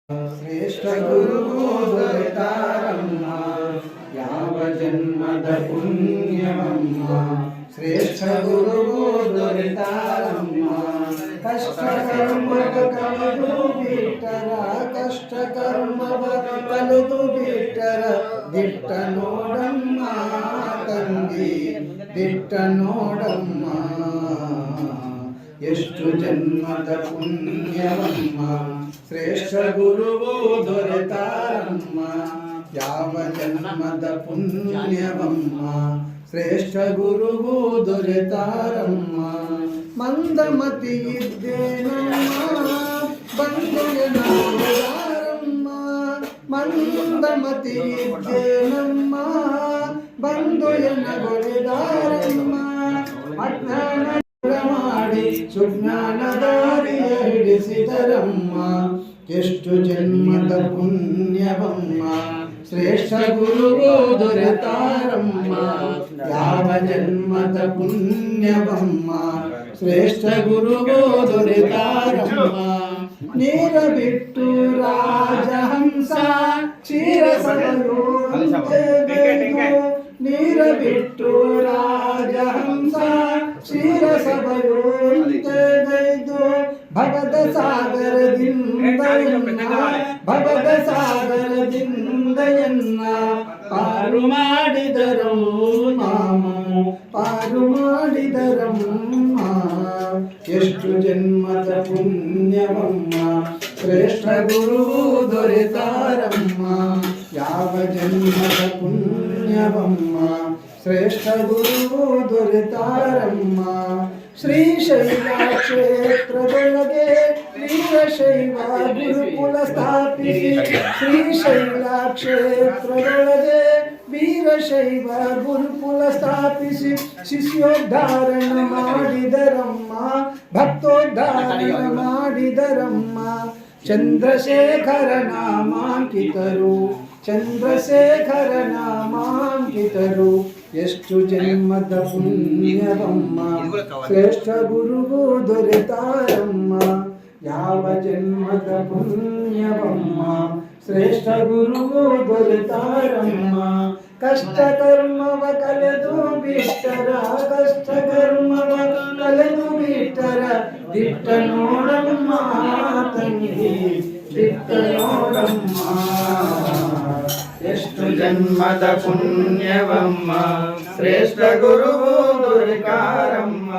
ಶ್ರೇಷ್ಠ ಗುರು ದೊರೆತಾರಮ್ಮ ಯಾವ ಜನ್ಮದ ಪುಣ್ಯವಮ್ಮ. ಶ್ರೇಷ್ಠ ಗುರು ದೊರೆತಾರಮ್ಮ ಕಷ್ಟ ಕರ್ಮವ ಕಳೆದು ಬಿಟ್ಟರ, ಕಷ್ಟ ಕರ್ಮವ ಕಳೆದು ಬಿಟ್ಟರ ದಿಟ್ಟ ನೋಡಮ್ಮ ತಂಗಿ, ದಿಟ್ಟ ನೋಡಮ್ಮ. ಎಷ್ಟು ಜನ್ಮದ ಪುಣ್ಯವಮ್ಮ. ಶ್ರೇಷ್ಠ ಗುರುವು ದೊರೆತಾರಮ್ಮ ಯಾವ ಜನ್ಮದ ಪುಣ್ಯವಮ್ಮ. ಶ್ರೇಷ್ಠ ಗುರುವು ದೊರೆತಾರಮ್ಮ. ಮಂದಮತಿ ಇದ್ದೇನಮ್ಮ ಬಂಧುಯನಾರಮ್ಮ, ಮಂದಮತಿ ಇದ್ದೇನಮ್ಮ ಬಂಧುಯನಗೊಳಿದಾರಮ್ಮ. ಅಜ್ಞಾನ ಮಾಡಿ ಸುಜ್ಞಾನ ದಾರಿಯ ಹಿಡಿಸಿದರಮ್ಮ. ಎಷ್ಟು ಜನ್ಮದ ಪುಣ್ಯವಮ್ಮ. ಶ್ರೇಷ್ಠ ಗುರುವು ದೊರೆತಾರಮ್ಮ ಯಾವ ಜನ್ಮದ ಪುಣ್ಯವಮ್ಮ. ಶ್ರೇಷ್ಠ ಗುರುವು ದೊರೆತಾರಮ್ಮ. ನೀರ ಬಿಟ್ಟು ರಾಜಹಂಸ ಕ್ಷೀರಸದಲು ನೀರ ಬಿಟ್ಟು ರಾಜಹಂಸ ಕ್ಷೀರಸಭೆಯು ಭಗದ ಸಾಗರದಿಂದ ಭಗದ ಸಾಗರದಿಂದ ಪಾರು ಮಾಡಿದರಮ್ಮ, ಪಾರು ಮಾಡಿದರಮ್ಮ. ಎಷ್ಟು ಜನ್ಮದ ಪುಣ್ಯವಮ್ಮ. ಶ್ರೇಷ್ಠ ಗುರು ದೊರೆತಾರಮ್ಮ ಯಾವ ಜನ್ಮದ ಪುಣ್ಯವಮ್ಮ. ಶ್ರೇಷ್ಠ ಗುರು ದೊರೆತಾರಮ್ಮ. ಶ್ರೀಶೈಲ ಕ್ಷೇತ್ರದೊಳಗೆ ವೀರಶೈವ ಗುರುಕುಲ ಸ್ಥಾಪಿಸಿ, ಶ್ರೀಶೈಲ ಕ್ಷೇತ್ರದೊಳಗೆ ವೀರಶೈವ ಗುರುಕುಲ ಸ್ಥಾಪಿಸಿ ಶಿಷ್ಯೋದ್ಧಾರಣ ಮಾಡಿದರಮ್ಮ, ಭಕ್ತೋದ್ಧಾರಣ ಮಾಡಿದರಮ್ಮ. ಚಂದ್ರಶೇಖರ ನಾಮಾಂಕಿತರು, ಚಂದ್ರಶೇಖರ ನಾಮಾಂಕಿತರು. ಎಷ್ಟು ಜನ್ಮದ ಪುಣ್ಯವಮ್ಮ. ಶ್ರೇಷ್ಠ ಗುರುವು ದೊರೆತಾರಮ್ಮ ಯಾವ ಜನ್ಮದ ಪುಣ್ಯವಮ್ಮ. ಶ್ರೇಷ್ಠ ಗುರುವು ದೊರೆತಾರಮ್ಮ. ಕಷ್ಟ ಕರ್ಮವ ಕಳೆದು ಬಿಟ್ಟರ, ಕಷ್ಟ ಕರ್ಮವ ಕಳೆದು ಬಿಟ್ಟರ ದಿಟ್ಟ ನೋಡಮ್ಮ ತಂಗಿ, ದಿಟ್ಟ ನೋಡಮ್ಮ. ಎಷ್ಟು ಜನ್ಮದ ಪುಣ್ಯವಮ್ಮ. ಶ್ರೇಷ್ಠ ಗುರುವು ದೊರೆತಾರಮ್ಮ